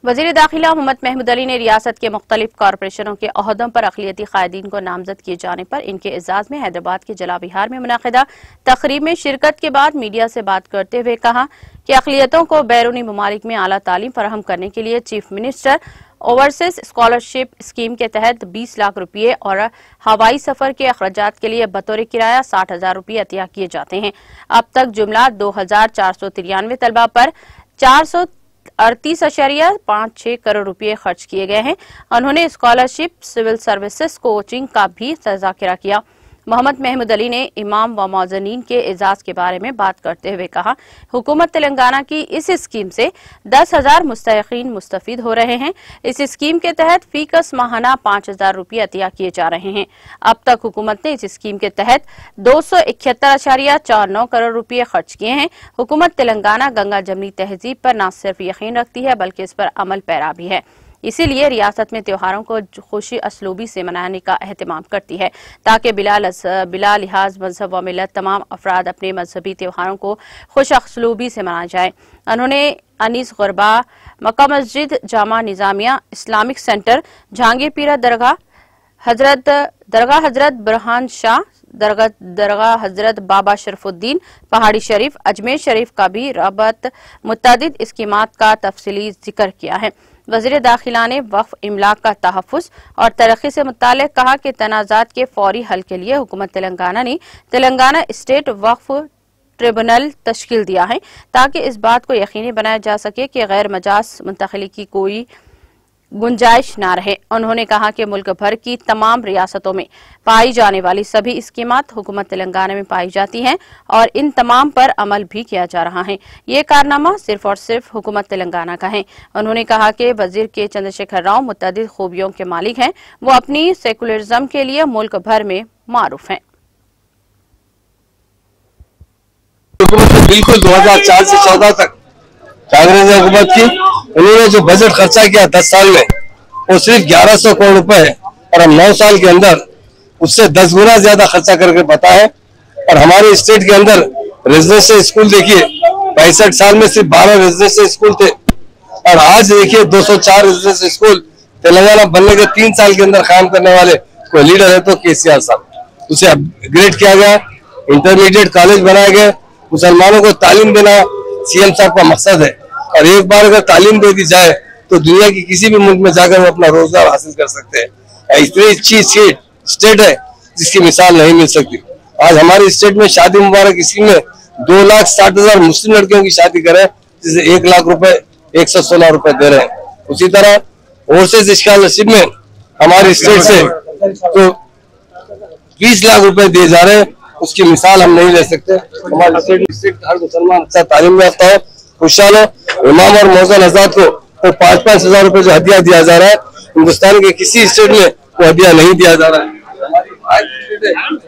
वजीर दाखिला मोहम्मद महमूद अली ने रियासत के मुख्तलिफ कॉरपोरेशनों के ओहदों पर अक़लियती कायदीन को नामजद किए जाने पर इनके एजाज में हैदराबाद के जला विहार में मुनाकिदा तकरीब में शिरकत के बाद मीडिया से बात करते हुए कहा कि अक़लियतों को बैरूनी ममालिक में आला तालीम फराहम करने के लिए chief minister overseas scholarship scheme के तहत 20 लाख रुपये और हवाई सफर के अखराजात के लिए बतौर किराया 60,000 रुपये अतिया किए जाते हैं। अब तक जुमला 2,493 तलबा पर 438.56 करोड़ रुपए खर्च किए गए हैं। उन्होंने स्कॉलरशिप, सिविल सर्विसेज, कोचिंग का भी तज़किरा किया। मोहम्मद महमूद अली ने इमाम व मौज़नीन के एजाज के बारे में बात करते हुए कहा, हुकूमत तेलंगाना की इस स्कीम से 10,000 मुस्तहिकीन मुस्तफीद हो रहे हैं। इस स्कीम के तहत फीकस माहाना 5,000 रुपये अतिया किए जा रहे हैं। अब तक हुकूमत ने इस स्कीम के तहत 271.49 करोड़ रुपये खर्च किए हैं। हुकूमत तेलंगाना गंगा जमनी तहजीब पर न सिर्फ यकीन रखती है बल्कि इस पर अमल पैरा भी है। इसीलिए रियासत में त्योहारों को खुशी असलूबी से मनाने का एहतमाम करती है ताकि बिला लिहाज मजहब व मिलत तमाम अफराद अपने मजहबी त्योहारों को खुश असलूबी से मनाया जाए। उन्होंने अनीस गुरबा, मक्का मस्जिद, जामा निजामिया इस्लामिक सेंटर, जहांगीरपीरा दरगाह हजरत बुरहान शाह, दरगाह हजरत बाबा शरफुद्दीन, पहाड़ी शरीफ, अजमेर शरीफ का भी रबत मुतअद्दिद स्कीमात का तफसीली जिक्र किया है। वज़ीर दाखिला ने वक्फ इमलाक का तहफ़्फ़ुज़ और तरक्की से मुताल्लिक़ कहा कि तनाज़ात के फौरी हल के लिए हुकूमत तेलंगाना ने तेलंगाना स्टेट वक्फ ट्रिब्यूनल तश्कील दिया है ताकि इस बात को यकीनी बनाया जा सके कि गैर मजाज मुंतकिली की कोई गुंजाइश न रहे। उन्होंने कहा कि मुल्क भर की तमाम रियासतों में पाई जाने वाली सभी स्कीमात हुकूमत तेलंगाना में पाई जाती हैं और इन तमाम पर अमल भी किया जा रहा है। ये कारनामा सिर्फ और सिर्फ हुकूमत तेलंगाना का है। उन्होंने कहा कि वजीर के चंद्रशेखर राव मुतअद्दिद खूबियों के मालिक हैं। वो अपनी सेकुलरिज्म के लिए मुल्क भर में मारूफ हैं। बिल्कुल 2004 से 14 तक कांग्रेस हुकूमत की, उन्होंने जो बजट खर्चा किया 10 साल में वो सिर्फ 1100 करोड़ रुपए है और हम 9 साल के अंदर उससे 10 गुना ज्यादा खर्चा करके पता है। और हमारे स्टेट के अंदर रेजिडेंशियल स्कूल देखिए 65 साल में सिर्फ 12 रेजिडेंशियल स्कूल थे और आज देखिए 204 रेजिडेंशियल स्कूल तेलंगाना बनने के 3 साल के अंदर कायम करने वाले कोई लीडर है तो केसीआर साहब। उसे अपग्रेड किया गया, इंटरमीडिएट कॉलेज बनाए गए, मुसलमानों को तालीम देना सीएम साहब का मकसद है। और एक बार अगर तालीम दे दी जाए तो दुनिया की किसी भी मुल्क में जाकर वो अपना रोजगार हासिल कर सकते हैं। इतनी अच्छी स्टेट है जिसकी मिसाल नहीं मिल सकती। आज हमारे स्टेट में शादी मुबारक स्कीम में 2,60,000 मुस्लिम लड़कियों की शादी करें जिसे 1 लाख रुपए 116 रुपए दे रहे हैं। उसी तरह ओवरसीज स्कॉलरशिप में हमारी स्टेट से तो 20 लाख रुपए दिए जा रहे हैं, उसकी मिसाल हम नहीं ले सकते। हमारे स्टेट हर मुसलमान अच्छा तालीम याफ्ता हो, खुशहाल हो। इमाम और मौज़न आजाद को तो 5-5 हजार रुपए जो हदिया दिया जा रहा है, हिंदुस्तान के किसी स्टेट में वो हदिया नहीं दिया जा रहा है।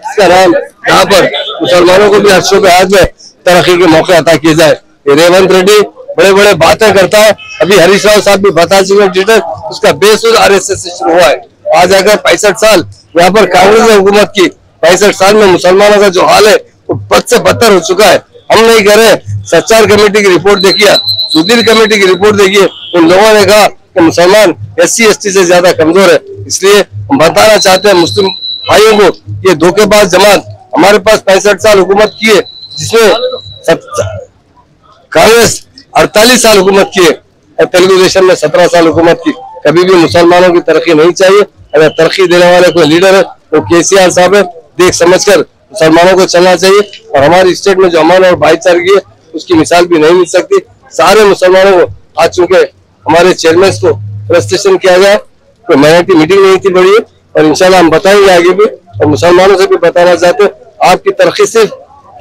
इसका नाम यहाँ पर मुसलमानों को भी हर शोबे हाथ में तरक्की के मौके अता किए जाए। रेवंत रेड्डी बड़े बड़े बातें करता है, अभी हरीश राव साहब भी बता चुके, उसका बेसुध आरएसएस से शुरू हुआ है। आज अगर 65 साल यहाँ पर कांग्रेस ने हुकूमत की, 65 साल में मुसलमानों का जो हाल है वो बद से बदतर हो चुका है। हम नहीं कह रहे, सच्चार कमेटी की रिपोर्ट देखिए, सुधीर कमेटी की रिपोर्ट देखिए, उन लोगों ने कहा कि मुसलमान SC/ST से ज्यादा कमजोर है। इसलिए हम बताना चाहते हैं मुस्लिम भाइयों को, ये धोखेबाज जमात हमारे पास 65 साल हुकूमत की है, जिसमें कांग्रेस 48 साल हुकूमत की है और तेलुगु देशम में 17 साल हुकूमत की। कभी भी मुसलमानों की तरक्की नहीं चाहिए। अगर तरक्की देने वाले कोई लीडर है वो केसीआर साहब है। देख समझकर मुसलमानों को चलना चाहिए और हमारी स्टेट में जो अमन और भाईचारगी है उसकी मिसाल भी नहीं मिल सकती। सारे मुसलमानों को आज चुके हमारे चेयरमैन को फ्रस्ट्रेशन किया गया, कोई माइनॉरिटी मीटिंग नहीं थी बड़ी, और इंशाल्लाह हम बताएंगे आगे भी। और मुसलमानों से भी बताना चाहते हैं, आपकी तरक्की सिर्फ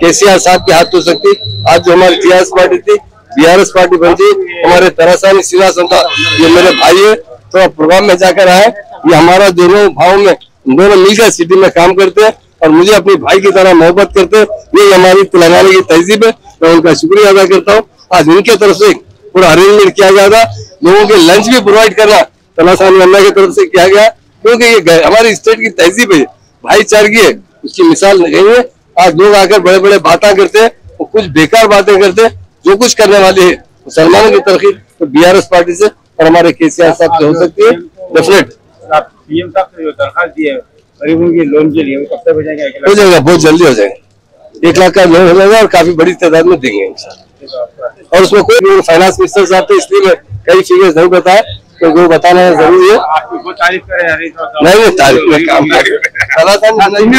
केसीआर साहब के हाथ हो सकती। आज जो हमारी टीआरएस पार्टी थी, बीआरएस पार्टी बनती, हमारे तरासानी सिंहासन था, ये मेरे भाई है, तो प्रोग्राम में जाकर आए। ये हमारा दोनों भाव में दोनों मिलकर सिटी में काम करते हैं और मुझे अपनी भाई की तरह मोहब्बत करते हैं। ये हमारी तेलंगाना की तहजीब है, मैं उनका शुक्रिया अदा करता हूँ। आज उनके तरफ से पूरा अरेंजमेंट किया गया था, लोगों के लंच भी प्रोवाइड करना तलासानी अल्लाह की तरफ से किया गया, क्योंकि ये हमारी स्टेट की तहजीब है, भाईचारगी है, उसकी मिसाल नहीं है। आज लोग आकर बड़े बड़े बातें करते हैं, वो कुछ बेकार बातें करते हैं। जो कुछ करने वाले है मुसलमानों की तरक्की तो बीआरएस पार्टी से और हमारे केसीआर साहब से हो सकती है डेफिनेट। पीएम साहब से जो दरखास्त दी है गरीबों के लोन के लिए, वो कब तक हो जाएगा? हो जाएगा, बहुत जल्दी हो जाएगा। 1 लाख का लोन हो जाएगा और काफी बड़ी तादाद में देंगे इंशाल्लाह। और उसमें कोई फाइनेंस मिनिस्टर साहब थे, इसलिए मैं कई फिगर्स नहीं बताया क्योंकि वो बताना जरूरी है। आपकी बहुत तारीफ करें। नहीं तारीफ में काम